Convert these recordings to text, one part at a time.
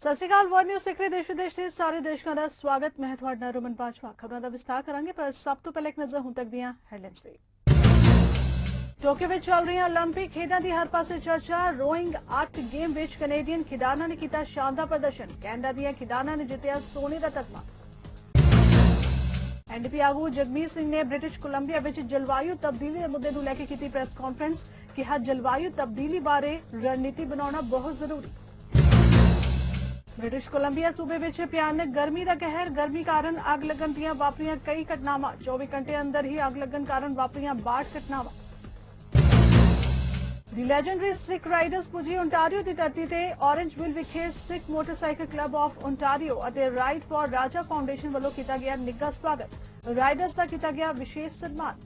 ਸਤਿ ਸ਼੍ਰੀ ਅਕਾਲ one news ਸਿੱਖ ਰਹੇ ਦੇਸ਼ ਵਿਦੇਸ਼ ਦੇ ਸਾਰੇ ਦਰਸ਼ਕਾਂ ਦਾ ਸਵਾਗਤ। ਮੈਂ ਤੁਹਾਡਾ ਰਮਨ ਬਾਜਵਾ। ਖਬਰਾਂ ਦਾ ਵਿਸਥਾਰ ਕਰਾਂਗੇ, ਪਰ ਸਭ ਤੋਂ ਪਹਿਲਾਂ ਇੱਕ ਨਜ਼ਰ ਹੁਣ ਤੱਕ ਦੀਆਂ ਹੈਡਲਾਈਨਸ ਤੇ। ਟੋਕੀਓ ਵਿੱਚ ਚੱਲ ਰਹੀਆਂ 올림픽 ਖੇਡਾਂ ਦੀ ਹਰ ਪਾਸੇ ਚਰਚਾ। ਰੋਇੰਗ 8 ਗੇਮ ਵਿੱਚ ਕੈਨੇਡੀਅਨ ਖਿਡਾਰਨਾਂ ਨੇ ਕੀਤਾ ਸ਼ਾਨਦਾਰ ਪ੍ਰਦਰਸ਼ਨ। ਕੈਨੇਡਾ ਦੀਆਂ ਖਿਡਾਰਨਾਂ ਨੇ ਜਿੱਤਿਆ ਸੋਨੇ ਦਾ ਤਗਮਾ। ਐਨਡੀਪੀ ਆਗੂ ਜਗਮੀਤ ਸਿੰਘ ਨੇ ਬ੍ਰਿਟਿਸ਼ ਕੋਲੰਬੀਆ ਵਿੱਚ ਜਲਵਾਯੂ ਤਬਦੀਲੀ ਦੇ ਮੁੱਦੇ ਨੂੰ ਲੈ ਕੇ ਕੀਤੀ ਪ੍ਰੈਸ ਕਾਨਫਰੰਸ। ਕਿਹਾ ਜਲਵਾਯੂ ਤਬਦੀਲੀ ਬਾਰੇ ਰਣਨੀਤੀ ਬਣਾਉਣਾ ਬਹੁਤ ਜ਼ਰੂਰੀ। ਬ੍ਰਿਟਿਸ਼ ਕੋਲੰਬੀਆ ਸੂਬੇ ਵਿੱਚ ਭਿਆਨਕ ਗਰਮੀ ਦਾ ਕਹਿਰ। ਗਰਮੀ ਕਾਰਨ ਅੱਗ ਲੱਗਣ ਦੀਆਂ ਵਾਪਰੀਆਂ ਕਈ ਘਟਨਾਵਾਂ। 24 ਘੰਟੇ ਅੰਦਰ ਹੀ ਅੱਗ ਲੱਗਣ ਕਾਰਨ ਵਾਪਰੀਆਂ 62 ਘਟਨਾਵਾਂ। ਦੀ ਲੈਜੈਂਡਰੀ ਸਿੱਖ ਰਾਈਡਰਸ ਪੁੱਜੀ ਓਨਟਾਰੀਓ ਦੀ ਧਰਤੀ ਤੇ। ਔਰੇਂਜਵਿਲ ਵਿਖੇ ਸਿੱਖ ਮੋਟਰਸਾਈਕਲ ਕਲੱਬ ਆਫ ਓਨਟਾਰੀਓ ਅਤੇ ਰਾਈਡ ਫॉर ਰਾਜਾ ਫਾਊਂਡੇਸ਼ਨ ਵੱਲੋਂ ਕੀਤਾ ਗਿਆ ਨਿੱਘਾ ਸਵਾਗਤ। ਰਾਈਡਰਸ ਦਾ ਕੀਤਾ ਗਿਆ ਵਿਸ਼ੇਸ਼ ਸਨਮਾਨ।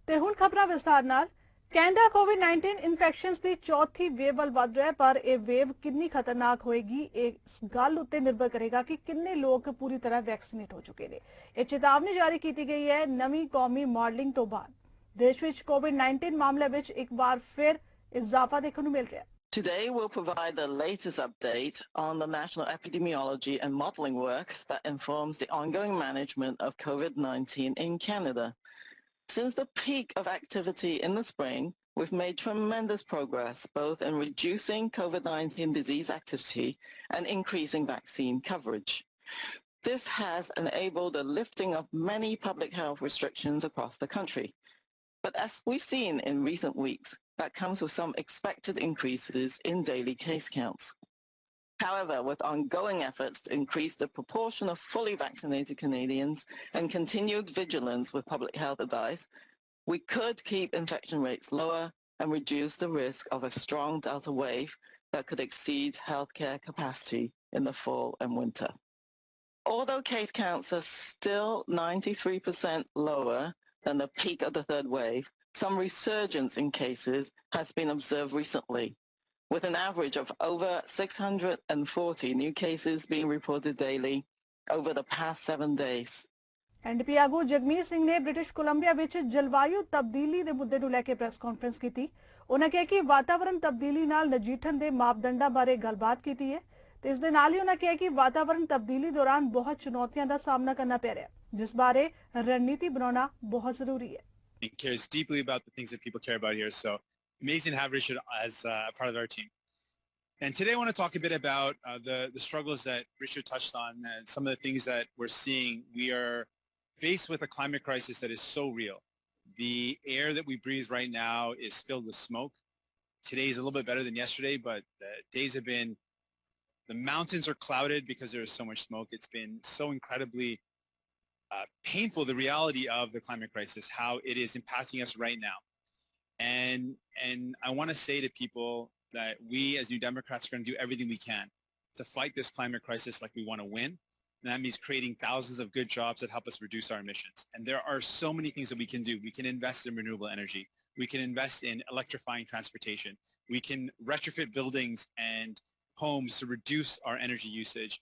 ਤੇ ਹੁਣ ਖਬਰਾਂ ਵਿਸਥਾਰ ਨਾਲ। ਕੈਨੇਡਾ ਕੋਵਿਡ-19 ਇਨਫੈਕਸ਼ਨਸ ਦੀ ਚੌਥੀ ਵੇਵ ਵੱਲ ਵਧ ਰਿਹਾ ਹੈ, ਪਰ ਇਹ ਵੇਵ ਕਿੰਨੀ ਖਤਰਨਾਕ ਹੋਏਗੀ ਇਸ ਗੱਲ ਉੱਤੇ ਨਿਰਭਰ ਕਰੇਗਾ ਕਿ ਕਿੰਨੇ ਲੋਕ ਪੂਰੀ ਤਰ੍ਹਾਂ ਵੈਕਸੀਨੇਟ ਹੋ ਚੁੱਕੇ ਨੇ। ਇਹ ਚੇਤਾਵਨੀ ਜਾਰੀ ਕੀਤੀ ਗਈ ਹੈ ਨਵੀਂ ਕੌਮੀ ਮਾਡਲਿੰਗ ਤੋਂ ਬਾਅਦ। ਦੇਸ਼ ਵਿੱਚ ਕੋਵਿਡ-19 ਮਾਮਲਿਆਂ ਵਿੱਚ ਇੱਕ ਵਾਰ ਫਿਰ ਇਜ਼ਾਫਾ ਦੇਖਣ ਨੂੰ ਮਿਲ ਰਿਹਾ ਹੈ। Today we'll provide the latest update on the national epidemiology and modeling work that informs the ongoing management of COVID-19 in Canada. Since the peak of activity in the spring, we've made tremendous progress both in reducing COVID-19 disease activity and increasing vaccine coverage. This has enabled the lifting of many public health restrictions across the country. But as we've seen in recent weeks, that comes with some expected increases in daily case counts. However, with ongoing efforts to increase the proportion of fully vaccinated Canadians and continued vigilance with public health advice, we could keep infection rates lower and reduce the risk of a strong Delta wave that could exceed healthcare capacity in the fall and winter. Although case counts are still 93% lower than the peak of the third wave, some resurgence in cases has been observed recently, with an average of over 640 new cases being reported daily over the past 7 days. NDP ਆਗੂ ਜਗਮੀਤ ਸਿੰਘ ਨੇ British Columbia ਵਿੱਚ ਜਲਵਾਯੂ ਤਬਦੀਲੀ ਦੇ ਮੁੱਦੇ ਨੂੰ ਲੈ ਕੇ press conference ਕੀਤੀ। ਉਹਨਾਂ ਕਿਹਾ ਕਿ ਵਾਤਾਵਰਣ ਤਬਦੀਲੀ ਨਾਲ ਨਜਿੱਠਣ ਦੇ ਮਾਪਦੰਡਾਂ ਬਾਰੇ ਗੱਲਬਾਤ ਕੀਤੀ ਹੈ ਤੇ ਇਸ ਦੇ ਨਾਲ ਹੀ ਉਹਨਾਂ ਕਿਹਾ ਕਿ ਵਾਤਾਵਰਣ ਤਬਦੀਲੀ ਦੌਰਾਨ ਬਹੁਤ ਚੁਣੌਤੀਆਂ ਦਾ ਸਾਹਮਣਾ ਕਰਨਾ ਪੈ ਰਿਹਾ, ਜਿਸ ਬਾਰੇ ਰਣਨੀਤੀ ਬਣਾਉਣਾ ਬਹੁਤ ਜ਼ਰੂਰੀ ਹੈ। He cares deeply about the things that people care about here, so amazing to have Richard as part of our team. And today I want to talk a bit about the struggles that Richard touched on and some of the things that we're seeing. We are faced with a climate crisis that is so real. The air that we breathe right now is filled with smoke. Today is a little bit better than yesterday, but the days have been, the mountains are clouded because there is so much smoke. It's been so incredibly painful, the reality of the climate crisis, how it is impacting us right now. And I want to say to people that we as New Democrats are going to do everything we can to fight this climate crisis like we want to win. And that means creating thousands of good jobs that help us reduce our emissions. And there are so many things that we can do. We can invest in renewable energy. We can invest in electrifying transportation. We can retrofit buildings and homes to reduce our energy usage.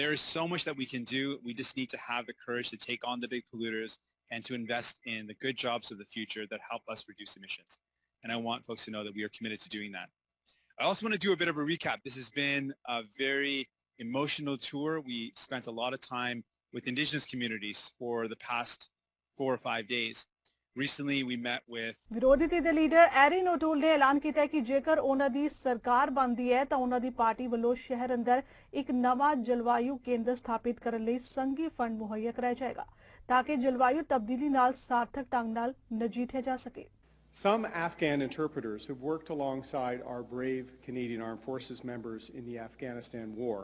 There is so much that we can do. We just need to have the courage to take on the big polluters and to invest in the good jobs of the future that help us reduce emissions. And I want folks to know that we are committed to doing that. I also want to do a bit of a recap. This has been a very emotional tour. We spent a lot of time with Indigenous communities for the past 4 or 5 days. Recently we met with ਵਿਰੋਧੀ ਧਿਰ ਦੇ leader ਐਰਿਨ ਓਟੂਲ ਨੇ ਐਲਾਨ ਕੀਤਾ ਕਿ ਜੇਕਰ ਉਹਨਾਂ ਦੀ ਸਰਕਾਰ ਬਣਦੀ ਹੈ ਤਾਂ ਉਹਨਾਂ ਦੀ ਪਾਰਟੀ ਵੱਲੋਂ ਸ਼ਹਿਰ ਅੰਦਰ ਇੱਕ ਨਵਾਂ ਜਲਵਾਯੂ ਕੇਂਦਰ ਸਥਾਪਿਤ ਕਰਨ ਲਈ ਸੰਘੀ ਫੰਡ ਮੁਹੱਈਆ ਕਰਾਇਆ ਜਾਏਗਾ ਤਾਂ ਕਿ ਜਲਵਾਯੂ ਤਬਦੀਲੀ ਨਾਲ ਸਾਰਥਕ ਢੰਗ ਨਾਲ ਨਜਿੱਠਿਆ ਜਾ ਸਕੇ। Some Afghan interpreters who've worked alongside our brave Canadian Armed Forces members in the Afghanistan war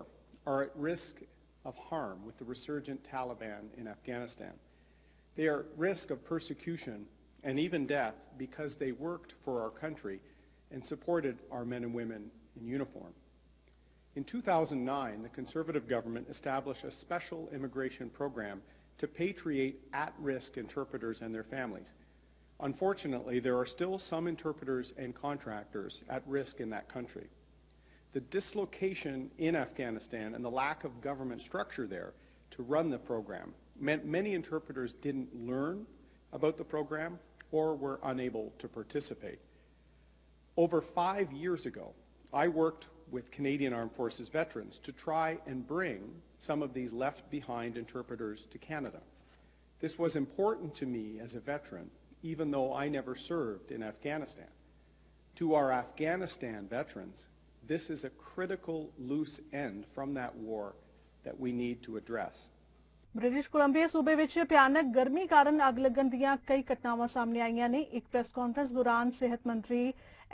are at risk of harm with the resurgent Taliban in Afghanistan. They are at risk of persecution and even death because they worked for our country and supported our men and women in uniform. In 2009, the Conservative government established a special immigration program to patriate at-risk interpreters and their families. Unfortunately, there are still some interpreters and contractors at risk in that country. The dislocation in Afghanistan and the lack of government structure there to run the program meant many interpreters didn't learn about the program or were unable to participate. Over 5 years ago, I worked with Canadian Armed Forces veterans to try and bring some of these left-behind interpreters to Canada. This was important to me as a veteran, even though I never served in Afghanistan. To our Afghanistan veterans, this is a critical loose end from that war that we need to address. British Columbia ਸੂਬੇ ਵਿੱਚ ਭਿਆਨਕ ਗਰਮੀ ਕਾਰਨ ਅੱਗ ਲੱਗਣ ਦੀਆਂ ਕਈ ਘਟਨਾਵਾਂ ਸਾਹਮਣੇ ਆਈਆਂ ਨੇ। ਇੱਕ ਪ੍ਰੈਸ ਕਾਨਫਰੰਸ ਦੌਰਾਨ ਸਿਹਤ ਮੰਤਰੀ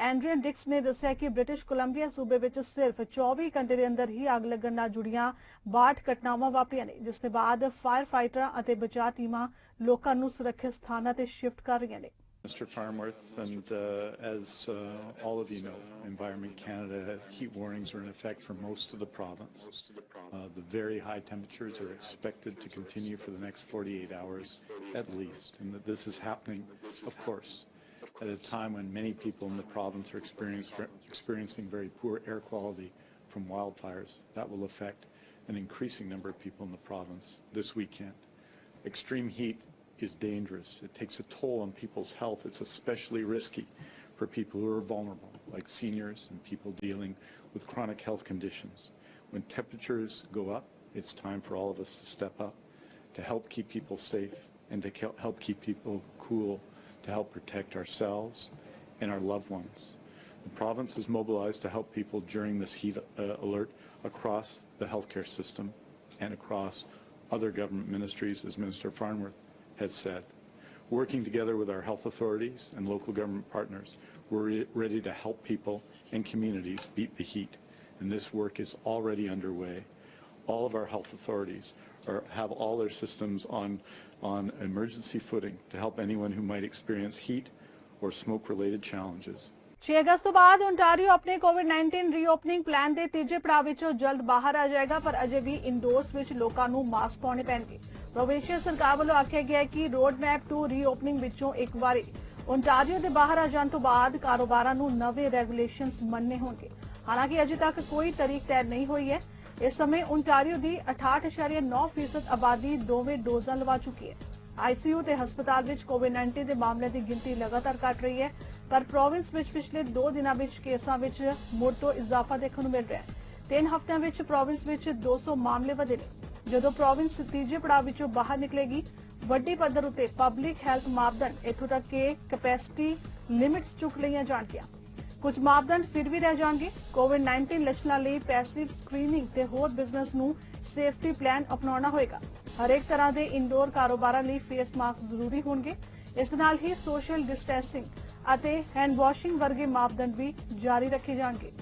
ਐਂਡਰੀਅਨ ਡਿਕਸ ਨੇ ਦੱਸਿਆ ਕਿ ਬ੍ਰਿਟਿਸ਼ ਕੋਲੰਬੀਆ ਸੂਬੇ ਵਿੱਚ ਸਿਰਫ 24 ਘੰਟੇ ਦੇ ਅੰਦਰ ਹੀ ਅੱਗ ਲੱਗਣ ਨਾਲ ਜੁੜੀਆਂ 62 ਘਟਨਾਵਾਂ ਵਾਪਰੀਆਂ ਨੇ, ਜਿਸ ਦੇ ਬਾਅਦ ਫਾਇਰ ਫਾਈਟਰਾਂ ਅਤੇ ਬਚਾਅ ਟੀਮਾਂ ਲੋਕਾਂ ਨੂੰ ਸੁਰੱਖਿਅਤ ਸਥਾਨਾਂ ਤੇ ਸ਼ਿਫਟ ਕਰ ਰਹੀਆਂ ਨੇ। Mr. Farnworth, and as all of you know, Environment Canada heat warnings are in effect for most of the province. The very high temperatures are expected to continue for the next 48 hours at least, and that this is happening, of course, at a time when many people in the province are experiencing very poor air quality from wildfires. That will affect an increasing number of people in the province this weekend. Extreme heat is dangerous. It takes a toll on people's health. It's especially risky for people who are vulnerable, like seniors and people dealing with chronic health conditions. When temperatures go up, it's time for all of us to step up to help keep people safe and to help keep people cool, to help protect ourselves and our loved ones. The province is mobilized to help people during this heat alert across the healthcare system and across other government ministries, as Minister Farnworth has said. Working together with our health authorities and local government partners, we're ready to help people and communities beat the heat. And this work is already underway. All of our health authorities have all their systems on emergency footing to help anyone who might experience heat or smoke-related challenges. 6 ਅਗਸਤ ਤੋਂ ਬਾਅਦ Ontario ਆਪਣੇ ਕੋਵਿਡ-19 ਰੀਓਪਨਿੰਗ plan ਦੇ ਤੀਜੇ ਪੜਾਅ ਵਿੱਚੋਂ ਜਲਦ ਬਾਹਰ ਆ ਜਾਏਗਾ, ਪਰ ਅਜੇ ਵੀ ਇਨਡੋਰਸ ਵਿੱਚ ਲੋਕਾਂ ਨੂੰ ਮਾਸਕ ਪਾਉਣੇ ਪੈਣਗੇ। ਪ੍ਰੋਵਿੰਸ਼ੀਅਲ ਸਰਕਾਰ ਵੱਲੋਂ ਆਖਿਆ ਗਿਆ ਹੈ ਕਿ ਰੋਡ ਮੈਪ ਟੂ ਰੀਓਪਨਿੰਗ ਵਿੱਚੋਂ ਇੱਕ ਵਾਰੀ ਓਨਟਾਰੀਓ ਦੇ ਬਾਹਰ ਆ ਜਾਣ ਤੋਂ ਬਾਅਦ ਕਾਰੋਬਾਰਾਂ ਨੂੰ ਨਵੇਂ ਰੈਗੂਲੇਸ਼ਨਸ ਮੰਨਣੇ ਹੋਣਗੇ। ਹਾਲਾਂਕਿ ਅਜੇ ਤੱਕ ਕੋਈ ਤਾਰੀਖ ਤੈਅ ਨਹੀਂ ਹੋਈ ਹੈ। ਇਸ ਸਮੇਂ ਓਨਟਾਰੀਓ ਦੀ 68.9% ਆਬਾਦੀ ਦੋਵੇਂ ਡੋਜ਼ਾਂ ਲਵਾ ਚੁੱਕੀ ਹੈ। ਆਈਸੀਯੂ ਤੇ ਹਸਪਤਾਲ ਵਿੱਚ ਕੋਵਿਡ-19 ਦੇ ਮਾਮਲਿਆਂ ਦੀ ਗਿਣਤੀ ਲਗਾਤਾਰ ਘਟ ਰਹੀ ਹੈ, ਪਰ ਪ੍ਰੋਵਿੰਸ ਵਿੱਚ ਪਿਛਲੇ 2 ਦਿਨਾਂ ਵਿੱਚ ਕੇਸਾਂ ਵਿੱਚ ਮੁੜ ਤੋਂ ਇਜ਼ਾਫਾ ਦੇਖਣ ਨੂੰ ਮਿਲ ਰਿਹਾ ਹੈ। 3 ਹਫ਼ਤਿਆਂ ਵਿੱਚ ਪ੍ਰੋਵਿੰਸ ਵਿੱਚ 200 ਮਾਮਲੇ ਵਧੇ ਨੇ। ਜਦੋਂ ਪ੍ਰੋਵਿੰਸ ਤੀਜੇ ਪੜਾਅ ਵਿੱਚੋਂ ਬਾਹਰ ਨਿਕਲੇਗੀ, ਵੱਡੀ ਪੱਧਰ ਉੱਤੇ ਪਬਲਿਕ ਹੈਲਥ ਮਾਪਦੰਡ ਇੱਥੋਂ ਤੱਕ ਕਿ ਕੈਪੈਸਿਟੀ ਲਿਮਿਟਸ ਚੁੱਕ ਲਈਆਂ ਜਾਣਗੀਆਂ। ਕੁਝ ਮਾਪਦੰਡ ਫਿਰ ਵੀ ਰਹਿ ਜਾਣਗੇ। ਕੋਵਿਡ-19 ਲੱਛਣਾਂ ਲਈ ਪੈਸਿਵ ਸਕਰੀਨਿੰਗ ਤੇ ਹੋਰ ਬਿਜ਼ਨਸ ਨੂੰ ਸੇਫਟੀ ਪਲਾਨ ਅਪਣਾਉਣਾ ਹੋਏਗਾ। ਹਰੇਕ ਤਰ੍ਹਾਂ ਦੇ ਇਨਡੋਰ ਕਾਰੋਬਾਰਾਂ ਲਈ ਫੇਸ ਮਾਸਕ ਜ਼ਰੂਰੀ ਹੋਣਗੇ। ਇਸ ਨਾਲ ਹੀ ਸੋਸ਼ਲ ਡਿਸਟੈਂਸਿੰਗ ਅਤੇ ਹੈਂਡ ਵਾਸ਼ਿੰਗ ਵਰਗੇ ਮਾਪਦੰਡ ਵੀ ਜਾਰੀ ਰੱਖੇ ਜਾਣਗੇ।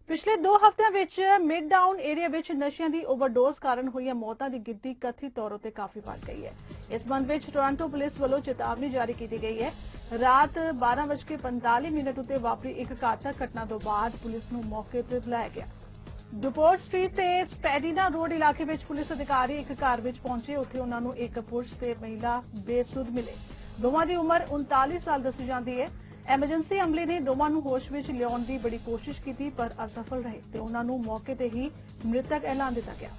ਪਿਛਲੇ 2 ਹਫ਼ਤਿਆਂ ਵਿੱਚ ਮਿਡ ਟਾਊਨ ਏਰੀਆ ਵਿੱਚ ਨਸ਼ਿਆਂ ਦੀ ਓਵਰਡੋਜ਼ ਕਾਰਨ ਹੋਈਆਂ ਮੌਤਾਂ ਦੀ ਗਿਣਤੀ ਕਥਿਤ ਤੌਰ ਉੱਤੇ ਕਾਫੀ ਵੱਧ ਗਈ ਹੈ। ਇਸ ਸੰਬੰਧ ਵਿੱਚ ਟੋਰਾਂਟੋ ਪੁਲਿਸ ਵੱਲੋਂ ਚੇਤਾਵਨੀ ਜਾਰੀ ਕੀਤੀ ਗਈ ਹੈ। ਰਾਤ 12:45 ਉੱਤੇ ਵਾਪਰੀ ਇੱਕ ਘਾਤਕ ਘਟਨਾ ਤੋਂ ਬਾਅਦ ਪੁਲਿਸ ਨੂੰ ਮੌਕੇ ਤੇ ਬੁਲਾਇਆ ਗਿਆ। ਡੁਪੋਰਟ ਸਟਰੀਟ ਤੇ ਸਪੈਡੀਨਾ ਰੋਡ ਇਲਾਕੇ ਵਿੱਚ ਪੁਲਿਸ ਅਧਿਕਾਰੀ ਇੱਕ ਘਰ ਵਿੱਚ ਪਹੁੰਚੇ। ਉੱਥੇ ਉਹਨਾਂ ਨੂੰ ਇੱਕ ਪੁਰਸ਼ ਤੇ ਮਹਿਲਾ ਬੇਸੁੱਧ ਮਿਲੇ। ਦੋਵਾਂ ਦੀ ਉਮਰ 39 ਸਾਲ ਦੱਸੀ ਜਾਂਦੀ ਹੈ। ਐਮਰਜੈਂਸੀ ਅਮਲੇ ਨੇ ਦੋਵਾਂ ਨੂੰ ਹੋਸ਼ ਵਿੱਚ ਲਿਆਉਣ ਦੀ ਬੜੀ ਕੋਸ਼ਿਸ਼ ਕੀਤੀ, ਪਰ ਅਸਫਲ ਰਹੇ ਤੇ ਉਹਨਾਂ ਨੂੰ ਮੌਕੇ ਤੇ ਹੀ ਮ੍ਰਿਤਕ ਐਲਾਨ ਦਿੱਤਾ ਗਿਆ।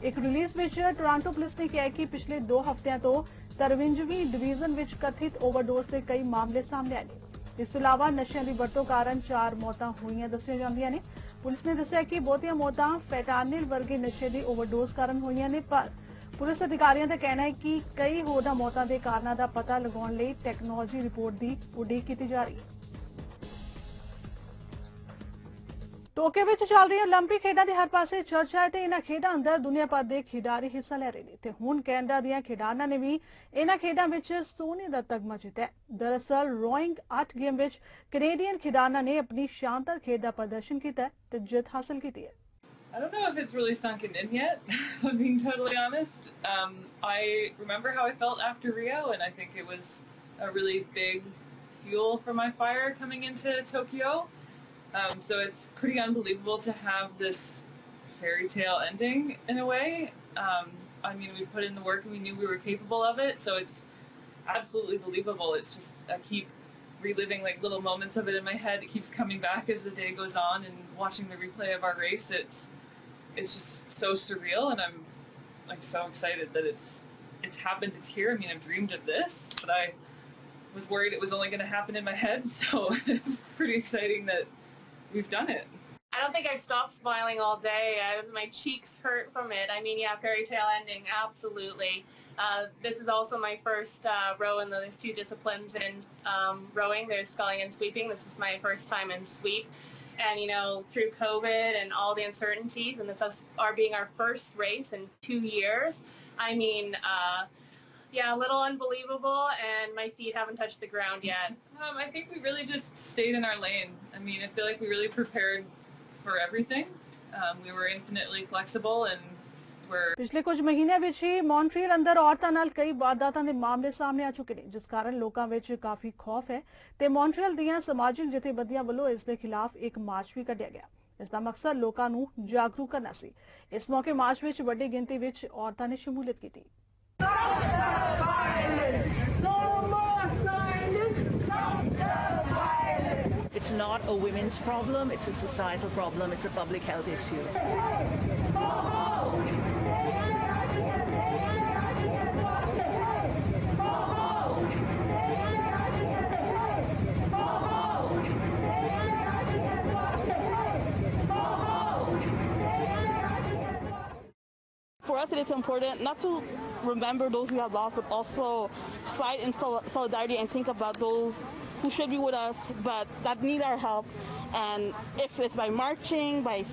ਇੱਕ ਰਿਲੀਜ਼ ਵਿੱਚ ਟੋਰਾਂਟੋ ਪੁਲਿਸ ਨੇ ਕਿਹਾ ਕਿ ਪਿਛਲੇ 2 ਹਫ਼ਤਿਆਂ ਤੋਂ 53ਵੀਂ ਡਿਵੀਜ਼ਨ ਵਿੱਚ ਕਥਿਤ ਓਵਰਡੋਜ਼ ਦੇ ਕਈ ਮਾਮਲੇ ਸਾਹਮਣੇ ਆਏ ਨੇ। ਇਸ ਤੋਂ ਇਲਾਵਾ ਨਸ਼ਿਆਂ ਦੀ ਵਰਤੋਂ ਕਾਰਨ 4 ਮੌਤਾਂ ਹੋਈਆਂ ਦੱਸੀਆਂ ਜਾਂਦੀਆਂ ਨੇ। ਪੁਲਿਸ ਨੇ ਦੱਸਿਆ ਕਿ ਬਹੁਤੀਆਂ ਮੌਤਾਂ ਫੈਂਟਾਨਿਲ ਵਰਗੇ ਨਸ਼ੇ ਦੀ ਓਵਰਡੋਜ਼ ਕਾਰਨ ਹੋਈਆਂ ਨੇ, ਪਰ ਪੁਲਿਸ ਅਧਿਕਾਰੀਆਂ ਦਾ ਕਹਿਣਾ ਹੈ ਕਿ ਕਈ ਹੋਰਨਾਂ ਮੌਤਾਂ ਦੇ ਕਾਰਨਾਂ ਦਾ ਪਤਾ ਲਗਾਉਣ ਲਈ ਟੈਕਨੋਲੋਜੀ ਰਿਪੋਰਟ ਦੀ ਉਡੀਕ ਕੀਤੀ ਜਾ ਰਹੀ ਹੈ। ਟੋਕੀਓ ਵਿੱਚ ਚੱਲ ਰਹੀ ਓਲੰਪਿਕ ਖੇਡਾਂ ਦੀ ਹਰ ਪਾਸੇ ਚਰਚਾ ਹੈ ਤੇ ਇਹਨਾਂ ਖੇਡਾਂ ਅੰਦਰ ਦੁਨੀਆ ਭਰ ਦੇ ਖਿਡਾਰੀ ਹਿੱਸਾ ਲੈ ਰਹੇ ਨੇ ਤੇ ਹੁਣ ਕੈਨੇਡਾ ਦੀਆਂ ਖਿਡਾਰਨਾਂ ਨੇ ਵੀ ਇਹਨਾਂ ਖੇਡਾਂ ਵਿੱਚ ਸੋਨੇ ਦਾ ਤਗਮਾ ਜਿੱਤਿਆ। ਦਰਅਸਲ ਰੋਇੰਗ 8 ਗੇਮ ਵਿੱਚ ਕੈਨੇਡੀਅਨ ਖਿਡਾਰਨਾਂ ਨੇ ਆਪਣੀ ਸ਼ਾਨਦਾਰ ਖੇਡ ਦਾ ਪ੍ਰਦਰਸ਼ਨ ਕੀਤਾ ਤੇ ਜਿੱਤ ਹਾਸਲ ਕੀਤੀ ਹੈ। I don't know if it's really sunken in yet, being totally honest. I remember how I felt after Rio, and I think it was a really big fuel for my fire coming into Tokyo. So it's pretty unbelievable to have this fairy tale ending in a way. I mean, we put in the work and we knew we were capable of it, so it's absolutely believable. It's just, I keep reliving like little moments of it in my head. It keeps coming back as the day goes on, and watching the replay of our race, it's just so surreal, and I'm like so excited that it's happened. It's here. I mean, I've dreamed of this, but was worried it was only going to happen in my head, so it's pretty exciting that we've done it. I don't think I've stopped smiling all day. My cheeks hurt from it. I mean, yeah, fairy tale ending, absolutely. This is also my first row in those two disciplines in rowing. There's sculling and sweeping. This is my first time in sweep. And, you know, through COVID and all the uncertainties, and this are being our first race in 2 years, I mean, yeah, a little unbelievable, and my feet haven't touched the ground yet. I think we really just stayed in our lane. I mean, I feel like we really prepared for everything. We were infinitely flexible and we're... ਪਿਛਲੇ ਕੁਝ ਮਹੀਨਿਆਂ ਵਿੱਚ ਹੀ Montreal ਅੰਦਰ ਔਰਤਾਂ ਨਾਲ ਕਈ ਵਾਰਦਾਤਾਂ ਦੇ ਮਾਮਲੇ ਸਾਹਮਣੇ ਆ ਚੁੱਕੇ ਨੇ, ਜਿਸ ਕਾਰਨ ਲੋਕਾਂ ਵਿੱਚ ਕਾਫੀ ਖੌਫ ਹੈ ਤੇ ਮੌਂਟਰੀਅਲ ਦੀਆਂ ਸਮਾਜਿਕ ਜਥੇਬੰਦੀਆਂ ਵੱਲੋਂ ਇਸ ਦੇ ਖਿਲਾਫ ਇੱਕ ਮਾਰਚ ਵੀ ਕੱਢਿਆ ਗਿਆ। ਇਸ ਦਾ ਮਕਸਦ ਲੋਕਾਂ ਨੂੰ ਜਾਗਰੂਕ ਕਰਨਾ ਸੀ। ਇਸ ਮੌਕੇ ਮਾਰਚ ਵਿੱਚ ਵੱਡੀ ਗਿਣਤੀ ਵਿੱਚ ਔਰਤਾਂ ਨੇ ਸ਼ਮੂਲੀਅਤ ਕੀਤੀ। It's not a women's problem, it's a societal problem, it's a public health issue. For us, it is important not to remember those we have lost, but also fight in solidarity and think about those who should be with us, but that need our help. And if it's by marching, by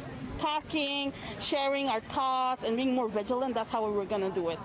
talking, sharing our thoughts, and being more vigilant, that's how we're going to do it.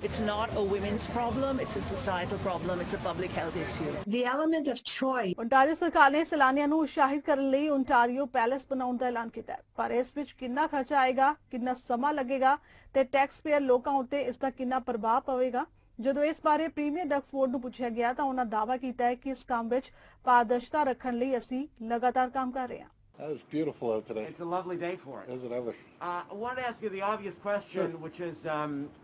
It's not a women's problem, it's a societal problem, it's a public health issue. The element of choice. ontario ਸਰਕਾਰ ਨੇ ਸੈਲਾਨੀਆਂ ਨੂੰ ਉਤਸ਼ਾਹਿਤ ਕਰਨ ਲਈ ontario palace ਬਣਾਉਣ ਦਾ ਐਲਾਨ ਕੀਤਾ ਹੈ, ਪਰ ਇਸ ਵਿੱਚ ਕਿੰਨਾ ਖਰਚਾ ਆਏਗਾ, ਕਿੰਨਾ ਸਮਾਂ ਲੱਗੇਗਾ ਤੇ ਟੈਕਸ ਪੇਅਰ ਲੋਕਾਂ ਉੱਤੇ ਇਸ ਦਾ ਕਿੰਨਾ ਪ੍ਰਭਾਵ ਪਵੇਗਾ। ਜਦੋਂ ਇਸ ਬਾਰੇ ਪ੍ਰੀਮੀਅਰ ਡਗ ਫੋਰਡ ਨੂੰ ਪੁੱਛਿਆ ਗਿਆ ਤਾਂ ਉਹਨਾਂ ਦਾਅਵਾ ਕੀਤਾ ਹੈ ਕਿ ਇਸ ਕੰਮ ਵਿੱਚ ਪਾਰਦਰਸ਼ਤਾ ਰੱਖਣ ਲਈ ਅਸੀਂ ਲਗਾਤਾਰ ਕੰਮ ਕਰ ਰਹੇ ਹਾਂ। It's beautiful out today. It's a lovely day for it. Is it ever? I wanted to ask you the obvious question, Sure. which is,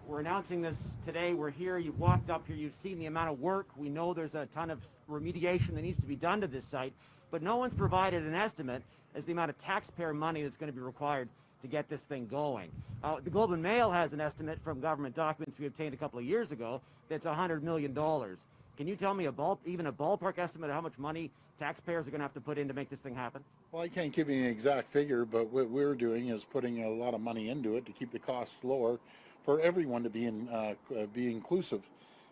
we're announcing this today. We're here. You've walked up here. You've seen the amount of work. We know there's a ton of remediation that needs to be done to this site, but no one's provided an estimate as the amount of taxpayer money that's going to be required to get this thing going. The Globe and Mail has an estimate from government documents we obtained a couple of years ago that's $100 million. Can you tell me even a ballpark estimate of how much money taxpayers are going to have to put in to make this thing happen? Well, I can't give you an exact figure, but what we're doing is putting a lot of money into it to keep the costs lower for everyone to be inclusive.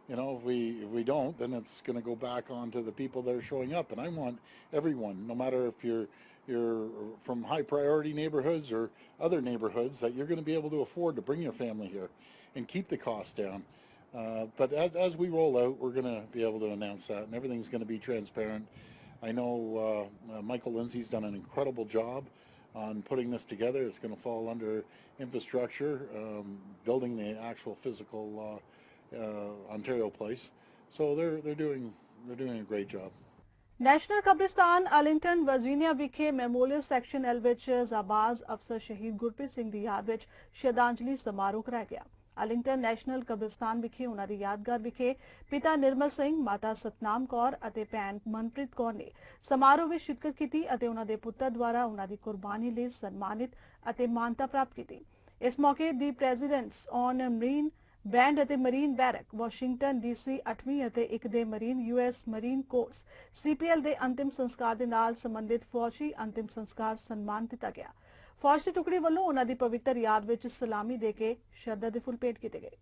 You know, if we don't, then it's going to go back on to the people that are showing up. And I want everyone, no matter if you're from high priority neighborhoods or other neighborhoods, that you're going to be able to afford to bring your family here and keep the cost down. But as we roll out, we're going to be able to announce that, and everything's going to be transparent. I know Michael Lindsay's done an incredible job on putting this together. It's going to fall under infrastructure, building the actual physical Ontario place. So they're doing a great job. National ਕਬਰਿਸਤਾਨ Arlington Virginia ਵਿਖੇ memorial section L ਵਿੱਚ ਜਾਬਾਜ਼ ਅਫਸਰ ਸ਼ਹੀਦ ਗੁਰਪ੍ਰੀਤ ਸਿੰਘ ਦੀ ਯਾਦ ਵਿੱਚ ਸ਼ਰਧਾਂਜਲੀ ਸਮਾਰੋਹ ਕਰਾਇਆ ਗਿਆ। ਅਰਲਿੰਗਟਨ ਨੈਸ਼ਨਲ ਕਬਰਿਸਤਾਨ ਵਿਖੇ ਉਹਨਾਂ ਦੀ ਯਾਦਗਾਰ ਵਿਖੇ ਪਿਤਾ ਨਿਰਮਲ ਸਿੰਘ, ਮਾਤਾ ਸਤਨਾਮ ਕੌਰ ਅਤੇ ਭੈਣ ਮਨਪ੍ਰੀਤ ਕੌਰ ਨੇ ਸਮਾਰੋਹ ਵਿੱਚ ਸ਼ਿਰਕਤ ਕੀਤੀ ਅਤੇ ਉਹਨਾਂ ਦੇ ਪੁੱਤਰ ਦੁਆਰਾ ਉਹਨਾਂ ਦੀ ਕੁਰਬਾਨੀ ਲਈ ਸਨਮਾਨਿਤ ਅਤੇ ਮਾਨਤਾ ਪ੍ਰਾਪਤ ਕੀਤੀ। ਇਸ ਮੌਕੇ ਦੀ ਪ੍ਰੈਜ਼ੀਡੈਂਟਸ ਔਨ ਮਰੀਨ ਬੈਂਡ ਅਤੇ ਮਰੀਨ ਬੈਰਕ ਵਾਸ਼ਿੰਗਟਨ ਡੀਸੀ 8ਵੀਂ ਅਤੇ 1 ਦੇ ਮਰੀਨ ਯੂਐਸ ਮਰੀਨ ਕੋਰਸ ਸੀਪੀਐਲ ਦੇ ਅੰਤਿਮ ਸੰਸਕਾਰ ਦੇ ਨਾਲ ਸੰਬੰਧਿਤ ਫੌਜੀ ਅੰਤਿਮ ਸੰਸਕਾਰ ਸਨਮਾਨ ਦਿੱਤਾ ਗਿਆ। ਫੌਜ ਦੀ ਟੁਕੜੀ ਵੱਲੋਂ ਉਹਨਾਂ ਦੀ ਪਵਿੱਤਰ ਯਾਦ ਵਿੱਚ ਸਲਾਮੀ ਦੇ ਕੇ ਸ਼ਰਧਾ ਦੇ ਫੁੱਲ ਭੇਟ ਕੀਤੇ ਗਏ।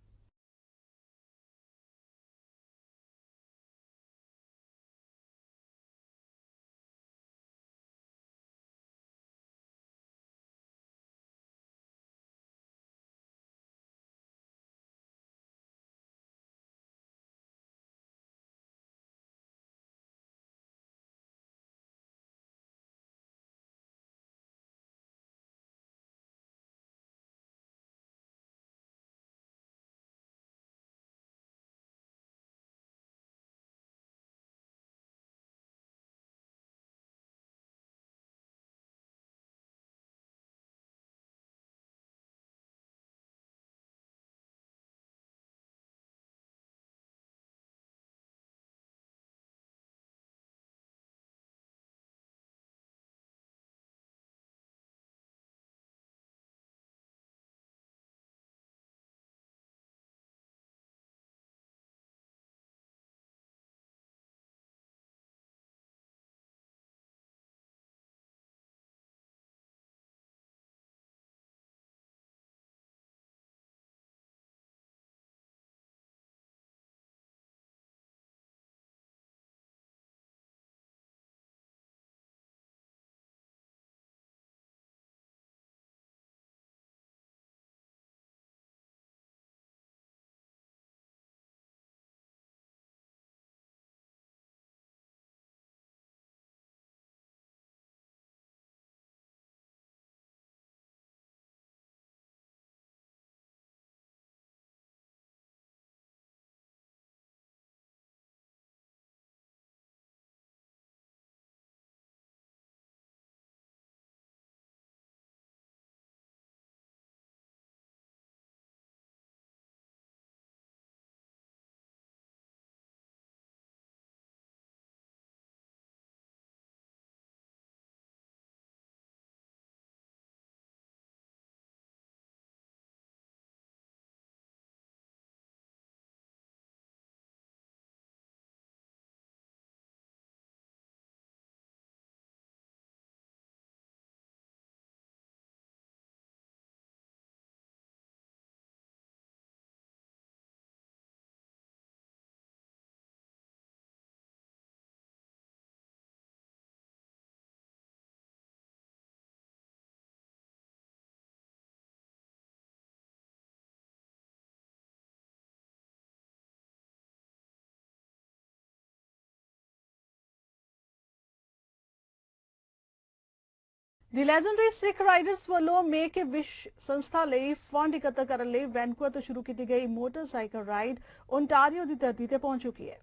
ਦੀ ਲੈਜੈਂਡਰੀ ਸਿੱਖ ਰਾਈਡਰਸ ਵੱਲੋਂ ਮੇਕ ਏ ਵਿਸ਼ ਸੰਸਥਾ ਲਈ ਫੰਡ ਇਕੱਤਰ ਕਰਨ ਲਈ ਵੈਨਕੂਵਰ ਤੋਂ ਸ਼ੁਰੂ ਕੀਤੀ ਗਈ ਮੋਟਰਸਾਈਕਲ ਰਾਈਡ ਓਨਟਾਰੀਓ ਦੀ ਧਰਤੀ ਤੇ ਪਹੁੰਚ ਚੁੱਕੀ ਹੈ।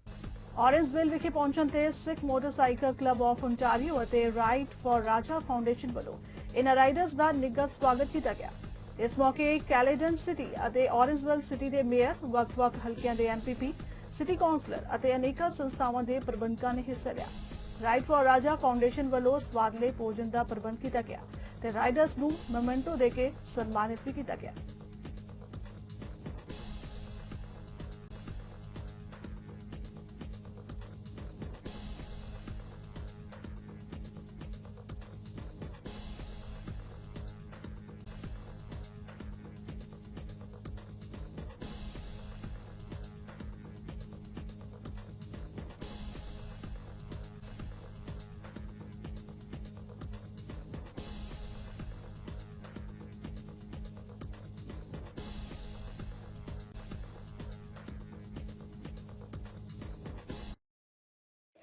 ਔਰੇਂਜਵਿਲ ਵਿਖੇ ਪਹੁੰਚਣ ਤੇ ਸਿੱਖ ਮੋਟਰਸਾਈਕਲ ਕਲੱਬ ਆਫ ਓਨਟਾਰੀਓ ਅਤੇ ਰਾਈਟ ਫॉर ਰਾਜਾ ਫਾਊਂਡੇਸ਼ਨ ਵੱਲੋਂ ਇਨ੍ਹਾਂ ਰਾਈਡਰਸ ਦਾ ਨਿੱਘਾ ਸਵਾਗਤ ਕੀਤਾ ਗਿਆ। ਇਸ ਮੌਕੇ ਕੈਲੇਡਨ ਸਿਟੀ ਅਤੇ ਔਰੇਂਜਵਿਲ ਸਿਟੀ ਦੇ ਮੇਅਰ, ਵੱਖ-ਵੱਖ ਹਲਕਿਆਂ ਦੇ ਐਮਪੀਪੀ, ਸਿਟੀ ਕੌਂਸਲਰ ਅਤੇ ਅਨੇਕਾਂ ਸੰਸਥਾਵਾਂ ਦੇ ਪ੍ਰਬੰਧਕਾਂ ਨੇ ਹਿੱਸਾ ਲਿਆ। ਰਾਈਟ ਫॉर ਰਾਜਾ ਫਾਊਂਡੇਸ਼ਨ ਵੱਲੋਂ ਸਵਾਦਲੇ ਭੋਜਨ ਦਾ ਪ੍ਰਬੰਧ ਕੀਤਾ ਗਿਆ ਤੇ ਰਾਈਡਰਸ ਨੂੰ ਮੋਮੈਂਟੋ ਦੇ ਕੇ ਸਨਮਾਨਿਤ ਵੀ ਕੀਤਾ ਗਿਆ।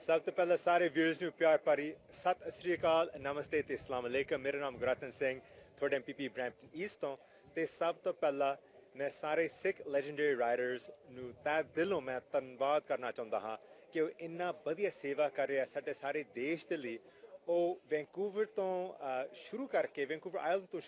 सब तो पहले सारे व्यूअर्स ਨੂੰ ਪਿਆਰ ਭਰੀ ਸਤਿ ਸ੍ਰੀ ਅਕਾਲ, ਨਮਸਤੇ ਤੇ ਅਸਲਾਮ ਅਲੈਕਮ। ਮੇਰਾ ਨਾਮ ਗੁਰਰਤਨ ਸਿੰਘ, ਤੁਹਾਡਾ ਐਮਪੀਪੀ ਬ੍ਰੈਂਪਟਨ ਈਸਟ ਤੋਂ। ਤੇ ਸਭ ਤੋਂ ਪਹਿਲਾਂ ਮੈਂ ਸਾਰੇ ਸਿੱਖ ਲੈਜੈਂਡਰੀ ਰਾਈਡਰਸ ਨੂੰ ਤਹਿ ਦਿਲੋਂ ਮੈਂ ਧੰਨਵਾਦ ਕਰਨਾ ਚਾਹੁੰਦਾ ਹਾਂ ਕਿ ਉਹ ਇੰਨਾ ਵਧੀਆ ਸੇਵਾ ਕਰ ਰਿਹਾ ਸਾਡੇ ਸਾਰੇ ਦੇਸ਼ ਦੇ ਲਈ। ਉਹ ਵੈਨਕੂਵਰ ਤੋਂ ਸ਼ੁਰੂ ਕਰਕੇ ਵੈਨਕੂਵਰ ਆਇਲੈਂਡ ਤੋਂ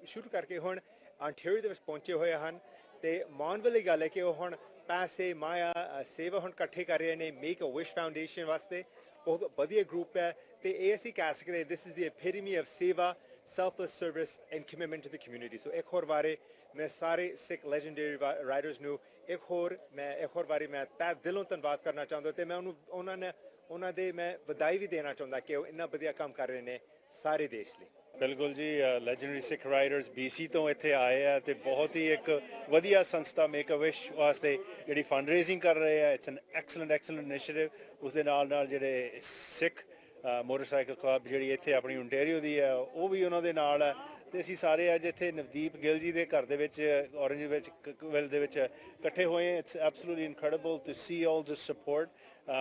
ਸ਼ੁਰੂ ਕਰਕੇ ਹੁਣ ਆਂਟੇਰੀਓ ਦੇ ਵਿੱਚ ਪਹੁੰਚੇ ਹੋਏ ਹਨ। ਤੇ ਮਾਣ ਵਾਲੀ ਗੱਲ ਹੈ ਕਿ ਉਹ ਹੁਣ ਪੈਸੇ ਮਾਇਆ ਸੇਵਾ ਹੁਣ ਇਕੱਠੇ ਕਰ ਰਹੇ ਨੇ ਮੇਕ ਅ ਵਿਸ਼ ਫਾਊਂਡੇਸ਼ਨ ਵਾਸਤੇ। ਬਹੁਤ ਵਧੀਆ ਗਰੁੱਪ ਹੈ ਤੇ ਇਹ ਅਸੀਂ ਕਹਿ ਸਕਦੇ ਦਿਸ ਇਜ਼ ਦੀ ਐਪੀਟਮੀ ਆਫ ਸੇਵਾ, selfless service and commitment to the community. So ਇੱਕ ਹੋਰ ਵਾਰੀ ਮੈਂ ਸਾਰੇ ਸਿੱਖ ਲੈਜੈਂਡਰੀ ਰਾਈਡਰਸ ਨੂੰ ਇੱਕ ਹੋਰ ਵਾਰੀ ਮੈਂ ਤਹਿ ਦਿਲੋਂ ਧੰਨਵਾਦ ਕਰਨਾ ਚਾਹੁੰਦਾ ਤੇ ਮੈਂ ਉਹਨਾਂ ਦੇ ਮੈਂ ਵਧਾਈ ਵੀ ਦੇਣਾ ਚਾਹੁੰਦਾ ਕਿ ਉਹ ਇੰਨਾ ਵਧੀਆ ਕੰਮ ਕਰ ਰਹੇ ਨੇ ਸਾਰੇ ਦੇਸ਼ ਲਈ। ਬਿਲਕੁਲ ਜੀ, ਲੈਜੈਂਡਰੀ ਸਿੱਖ ਰਾਈਡਰਸ BC ਤੋਂ ਇੱਥੇ ਆਏ ਆ ਤੇ ਬਹੁਤ ਹੀ ਇੱਕ ਵਧੀਆ ਸੰਸਥਾ ਮੇਕ ਅ ਵਿਸ਼ ਵਾਸਤੇ ਜਿਹੜੀ ਫੰਡ ਰੇਜ਼ਿੰਗ ਕਰ ਰਹੇ ਆ। It's N excellent initiative. ਉਸ ਦੇ ਨਾਲ ਜਿਹੜੇ ਸਿੱਖ ਮੋਟਰਸਾਈਕਲ ਕਲੱਬ ਜਿਹੜੀ ਇੱਥੇ ਆਪਣੀ ਓਨਟਾਰੀਓ ਦੀ ਹੈ ਉਹ ਵੀ ਉਹਨਾਂ ਦੇ ਨਾਲ ਹੈ। ਤੇ ਅਸੀਂ ਸਾਰੇ ਅੱਜ ਇੱਥੇ ਨਵਦੀਪ ਗਿੱਲ ਜੀ ਦੇ ਘਰ ਦੇ ਵਿੱਚ ਔਰੇਂਜਵਿਲ ਦੇ ਵਿੱਚ ਇਕੱਠੇ ਹੋਏ ਹਾਂ। It's absolutely incredible to see all this support.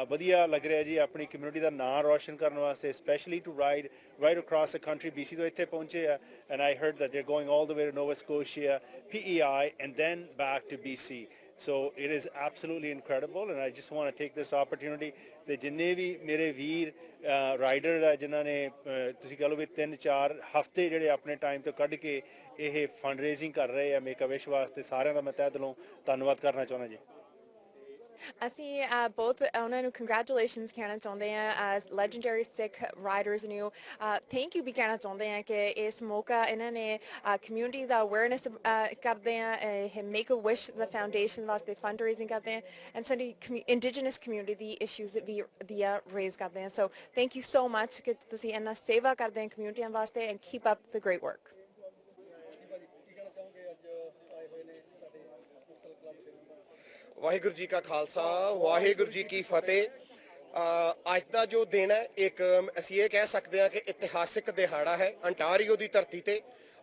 ਵਧੀਆ ਲੱਗ ਰਿਹਾ ਜੀ ਆਪਣੀ ਕਮਿਊਨਿਟੀ ਦਾ ਨਾਂ ਰੋਸ਼ਨ ਕਰਨ ਵਾਸਤੇ, specially to ride right across the country. BC ਤੋਂ ਇੱਥੇ ਪਹੁੰਚੇ ਆ and I heard that they're going all the way to Nova Scotia, PEI and then back to BC. So it is absolutely incredible and I just want to take this opportunity ਤੇ ਜਿੰਨੇ ਵੀ ਮੇਰੇ ਵੀਰ rider ਆ ਜਿਨ੍ਹਾਂ ਨੇ ਤੁਸੀਂ ਕਹ ਲਓ ਵੀ 3-4 ਹਫ਼ਤੇ ਜਿਹੜੇ ਆਪਣੇ ਟਾਈਮ ਤੋਂ ਕੱਢ ਕੇ ਇਹ ਫੰਡ ਰੇਜ਼ਿੰਗ ਕਰ ਰਹੇ ਆ ਮੇਕ ਅ ਵਿਸ਼ ਵਾਸਤੇ, ਸਾਰਿਆਂ ਦਾ ਮੈਂ ਤਹਿ ਦਿਲੋਂ ਧੰਨਵਾਦ ਕਰਨਾ ਚਾਹੁੰਦਾ ਜੀ। ਅਸੀਂ ਬਹੁਤ ਉਹਨਾਂ ਨੂੰ ਕੰਗ੍ਰੈਚੁਲੇਸ਼ਨਸ ਕਹਿਣਾ ਚਾਹੁੰਦੇ ਹਾਂ ਲੈਜੈਂਡਰੀ ਸਿੱਖ ਰਾਈਡਰਸ ਨੂੰ। ਥੈਂਕ ਯੂ ਵੀ ਕਹਿਣਾ ਚਾਹੁੰਦੇ ਹਾਂ ਕਿ ਇਸ ਮੌਕਾ ਇਹਨਾਂ ਨੇ ਕਮਿਊਨਿਟੀ ਦਾ ਅਵੇਅਰਨੈਸ ਕਰਦੇ ਆ, ਇਹ ਮੇਕ ਅ ਵਿਸ਼ ਦਾ ਫਾਊਂਡੇਸ਼ਨ ਵਾਸਤੇ ਫੰਡ ਰੇਜ਼ਿੰਗ ਕਰਦੇ ਆ ਐਂਡ ਸਾਡੀ ਇੰਡੀਜਨਸ ਕਮਿਊਨਿਟੀ ਦੀ ਇਸ਼ੂਜ਼ ਵੀ ਰੇਜ਼ ਕਰਦੇ ਆ। So thank you so much ਕਿ ਤੁਸੀਂ ਇੰਨਾ ਸੇਵਾ ਕਰਦੇ ਆ ਕਮਿਊਨਿਟੀਆਂ ਵਾਸਤੇ and keep up the great work. Waheguru ji ਕਾ ਖਾਲਸਾ, ਵਾਹਿਗੁਰੂ ਜੀ ਕੀ ਫਤਿਹ। ਅੱਜ ਦਾ ਜੋ ਦਿਨ ਹੈ ਇੱਕ ਅਸੀਂ ਇਹ ਕਹਿ ਸਕਦੇ ਹਾਂ ਕਿ ਇਤਿਹਾਸਿਕ ਦਿਹਾੜਾ ਹੈ ਅੰਟਾਰੀਓ ਦੀ ਧਰਤੀ ਤੇ।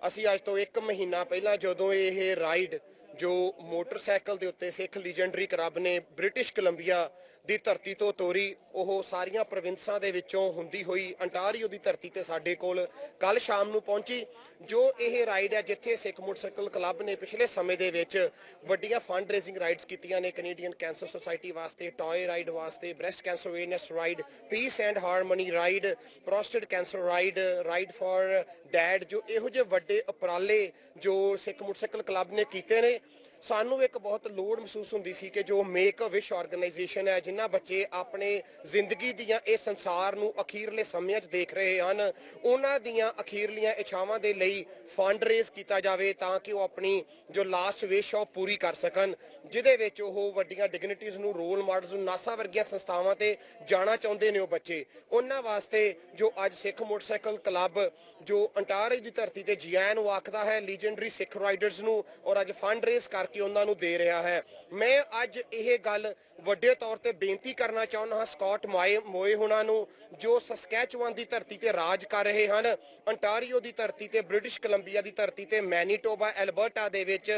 ਅਸੀਂ ਅੱਜ ਤੋਂ 1 ਮਹੀਨਾ ਪਹਿਲਾਂ ਜਦੋਂ ਇਹ ਰਾਈਡ ਜੋ ਮੋਟਰਸਾਈਕਲ ਦੇ ਉੱਤੇ ਸਿੱਖ ਲੀਜੈਂਡਰੀ ਕਲੱਬ ਨੇ ਬ੍ਰਿਟਿਸ਼ ਕੋਲੰਬੀਆ ਦੀ ਧਰਤੀ ਤੋਂ ਤੋਰੀ, ਉਹ ਸਾਰੀਆਂ ਪ੍ਰੋਵਿੰਸਾਂ ਦੇ ਵਿੱਚੋਂ ਹੁੰਦੀ ਹੋਈ ਅੰਟਾਰੀਓ ਦੀ ਧਰਤੀ ਤੇ ਸਾਡੇ ਕੋਲ ਕੱਲ ਸ਼ਾਮ ਨੂੰ ਪਹੁੰਚੀ। ਜੋ ਇਹ ਰਾਈਡ ਹੈ ਜਿੱਥੇ ਸਿੱਖ ਮੋਟਰਸਾਈਕਲ ਕਲੱਬ ਨੇ ਪਿਛਲੇ ਸਮੇਂ ਦੇ ਵਿੱਚ ਵੱਡੀਆਂ ਫੰਡ ਰੇਜ਼ਿੰਗ ਰਾਈਡਸ ਕੀਤੀਆਂ ਨੇ, ਕੈਨੇਡੀਅਨ ਕੈਂਸਰ ਸੁਸਾਇਟੀ ਵਾਸਤੇ, ਟॉय ਰਾਈਡ ਵਾਸਤੇ, breast cancer awareness ride, peace and harmony ride, prostate cancer ride, ride for dad. ਜੋ ਇਹੋ ਜਿਹੇ ਵੱਡੇ ਉਪਰਾਲੇ ਜੋ ਸਿੱਖ ਮੋਟਰਸਾਈਕਲ ਕਲੱਬ ਨੇ ਕੀਤੇ ਨੇ, ਸਾਨੂੰ ਇੱਕ ਬਹੁਤ ਲੋੜ ਮਹਿਸੂਸ ਹੁੰਦੀ ਸੀ ਕਿ ਜੋ ਮੇਕ ਅ ਵਿਸ਼ ਆਰਗੇਨਾਈਜੇਸ਼ਨ ਹੈ ਜਿਨ੍ਹਾਂ ਬੱਚੇ ਆਪਣੇ ਜ਼ਿੰਦਗੀ ਦੀਆਂ ਇਹ ਸੰਸਾਰ ਨੂੰ ਅਖੀਰਲੇ ਸਮਿਆਂ 'ਚ ਦੇਖ ਰਹੇ ਹਨ, ਉਹਨਾਂ ਦੀਆਂ ਅਖੀਰਲੀਆਂ ਇੱਛਾਵਾਂ ਦੇ ਲਈ ਫੰਡ ਰੇਜ਼ ਕੀਤਾ ਜਾਵੇ ਤਾਂ ਕਿ ਉਹ ਆਪਣੀ ਜੋ ਲਾਸਟ ਵਿਸ਼ ਆ ਉਹ ਪੂਰੀ ਕਰ ਸਕਣ, ਜਿਹਦੇ ਵਿੱਚ ਉਹ ਵੱਡੀਆਂ ਡਿਗਨਿਟੀਜ਼ ਨੂੰ, ਰੋਲ ਮਾਡਲਸ ਨੂੰ, ਨਾਸਾ ਵਰਗੀਆਂ ਸੰਸਥਾਵਾਂ ਤੇ ਜਾਣਾ ਚਾਹੁੰਦੇ ਨੇ ਉਹ ਬੱਚੇ। ਉਹਨਾਂ ਵਾਸਤੇ ਜੋ ਅੱਜ ਸਿੱਖ ਮੋਟਰਸਾਈਕਲ ਕਲੱਬ ਜੋ ਅੰਟਾਰੀਓ ਦੀ ਧਰਤੀ ਤੇ ਜੀ ਆਇਆਂ ਨੂੰ ਆਖਦਾ ਹੈ ਲੀਜੈਂਡਰੀ ਸਿੱਖ ਰਾਈਡਰਸ ਨੂੰ, ਔਰ ਅੱਜ ਫੰਡ ਰੇਜ਼ ਕਰਕੇ ਕਰਕੇ ਉਹਨਾਂ ਨੂੰ ਦੇ ਰਿਹਾ ਹੈ। ਮੈਂ ਅੱਜ ਇਹ ਗੱਲ ਵੱਡੇ ਤੌਰ ਤੇ ਬੇਨਤੀ ਕਰਨਾ ਚਾਹੁੰਦਾ ਹਾਂ ਸਕਾਟ ਮੋਏ ਹੁਣਾਂ ਨੂੰ, ਜੋ ਸਸਕੈਚੁਆਨ ਦੀ ਧਰਤੀ ਤੇ ਰਾਜ ਕਰ ਰਹੇ ਹਨ, ਅੰਟਾਰੀਓ ਦੀ ਧਰਤੀ ਤੇ, ਬ੍ਰਿਟਿਸ਼ ਕੋਲੰਬੀਆ ਦੀ ਧਰਤੀ ਤੇ, ਮੈਨੀਟੋਬਾ, ਐਲਬਰਟਾ ਦੇ ਵਿੱਚ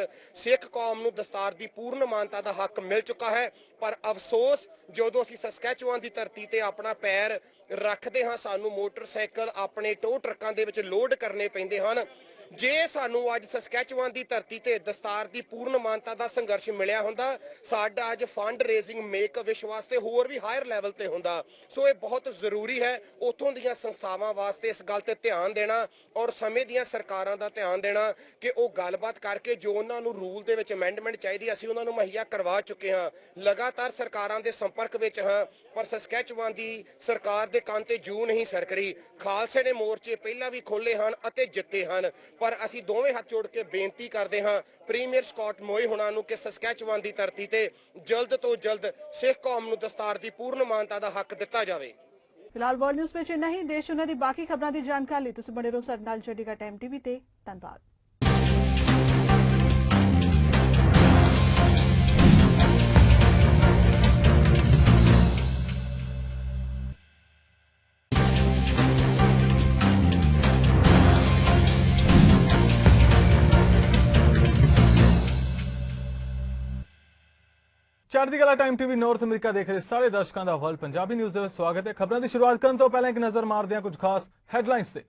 ਸਿੱਖ ਕੌਮ ਨੂੰ ਦਸਤਾਰ ਦੀ ਪੂਰਨ ਮਾਨਤਾ ਦਾ ਹੱਕ ਮਿਲ ਚੁੱਕਾ ਹੈ। ਪਰ ਅਫਸੋਸ ਜਦੋਂ ਅਸੀਂ ਸਸਕੈਚੁਆਨ ਦੀ ਧਰਤੀ ਤੇ ਆਪਣਾ ਪੈਰ ਰੱਖਦੇ ਹਾਂ ਸਾਨੂੰ ਮੋਟਰਸਾਈਕਲ ਆਪਣੇ ਟੋ ਟਰੱਕਾਂ ਦੇ ਵਿੱਚ ਲੋਡ ਕਰਨੇ ਪੈਂਦੇ ਹਨ। ਜੇ ਸਾਨੂੰ ਅੱਜ ਸਸਕੈਚੁਆਨ ਦੀ ਧਰਤੀ ਤੇ ਦਸਤਾਰ ਦੀ ਪੂਰਨ ਮਾਨਤਾ ਦਾ ਸੰਘਰਸ਼ ਮਿਲਿਆ ਹੁੰਦਾ, ਸਾਡਾ ਅੱਜ ਫੰਡ ਰੇਜ਼ਿੰਗ ਮੇਕ ਵਿਸ਼ ਵਾਸਤੇ ਹੋਰ ਵੀ ਹਾਇਰ ਲੈਵਲ ਤੇ ਹੁੰਦਾ। ਸੋ ਇਹ ਬਹੁਤ ਜ਼ਰੂਰੀ ਹੈ ਉੱਥੋਂ ਦੀਆਂ ਸੰਸਥਾਵਾਂ ਵਾਸਤੇ ਇਸ ਗੱਲ ਤੇ ਧਿਆਨ ਦੇਣਾ ਔਰ ਸਮੇਂ ਦੀਆਂ ਸਰਕਾਰਾਂ ਦਾ ਧਿਆਨ ਦੇਣਾ ਕਿ ਉਹ ਗੱਲਬਾਤ ਕਰਕੇ ਜੋ ਉਹਨਾਂ ਨੂੰ ਰੂਲ ਦੇ ਵਿੱਚ ਅਮੈਂਡਮੈਂਟ ਚਾਹੀਦੀ ਅਸੀਂ ਉਹਨਾਂ ਨੂੰ ਮੁਹੱਈਆ ਕਰਵਾ ਚੁੱਕੇ ਹਾਂ। ਲਗਾਤਾਰ ਸਰਕਾਰਾਂ ਦੇ ਸੰਪਰਕ ਵਿੱਚ ਹਾਂ, ਪਰ ਸਸਕੈਚੁਆਨ ਦੀ ਸਰਕਾਰ ਦੇ ਕੰਨ ਤੇ ਜੂੰ ਨਹੀਂ ਸਰਕ ਰਹੀ। ਖਾਲਸੇ ਨੇ ਮੋਰਚੇ ਪਹਿਲਾਂ ਵੀ ਖੋਲ੍ਹੇ ਹਨ ਅਤੇ ਜਿੱਤੇ ਹਨ, ਪਰ ਅਸੀਂ ਦੋਵੇਂ ਹੱਥ ਜੋੜ ਕੇ ਬੇਨਤੀ ਕਰਦੇ ਹਾਂ ਪ੍ਰੀਮੀਅਰ ਸਕਾਟ ਮੋਏ ਹੁਣਾਂ ਨੂੰ ਕਿ ਸਸਕੈਚੁਆਨ ਦੀ ਧਰਤੀ ਤੇ ਜਲਦ ਤੋਂ ਜਲਦ ਸਿੱਖ ਕੌਮ ਨੂੰ ਦਸਤਾਰ ਦੀ ਪੂਰਨ ਮਾਨਤਾ ਦਾ ਹੱਕ ਦਿੱਤਾ ਜਾਵੇ। ਫਿਲਹਾਲ ਵਰਲਡ ਨਿਊਜ਼ ਵਿੱਚ ਇੰਨਾ ਹੀ। ਦੇਸ਼ ਉਹਨਾਂ ਦੀ ਬਾਕੀ ਖਬਰਾਂ ਦੀ ਜਾਣਕਾਰੀ ਲਈ ਤੁਸੀਂ ਬਣੇ ਰਹੋ ਸਾਡੇ ਨਾਲ ਚੰਡੀਗੜ੍ਹ ਟਾਈਮ ਟੀਵੀ ਤੇ। ਧੰਨਵਾਦ। ਚੜ੍ਹਦੀਕਲਾ ਟਾਈਮ ਟੀਵੀ ਨਾਰਥ ਅਮਰੀਕਾ ਦੇਖ ਰਹੇ ਸਾਰੇ ਦਰਸ਼ਕਾਂ ਦਾ ਵਰਲਡ ਪੰਜਾਬੀ ਨਿਊਜ਼ ਦੇ ਵਿੱਚ ਸਵਾਗਤ ਹੈ। ਖਬਰਾਂ ਦੀ ਸ਼ੁਰੂਆਤ ਕਰਨ ਤੋਂ ਪਹਿਲਾਂ ਇੱਕ ਨਜ਼ਰ ਮਾਰਦੇ ਹਾਂ ਕੁਝ ਖਾਸ ਹੈਡਲਾਈਨਸ ਤੇ।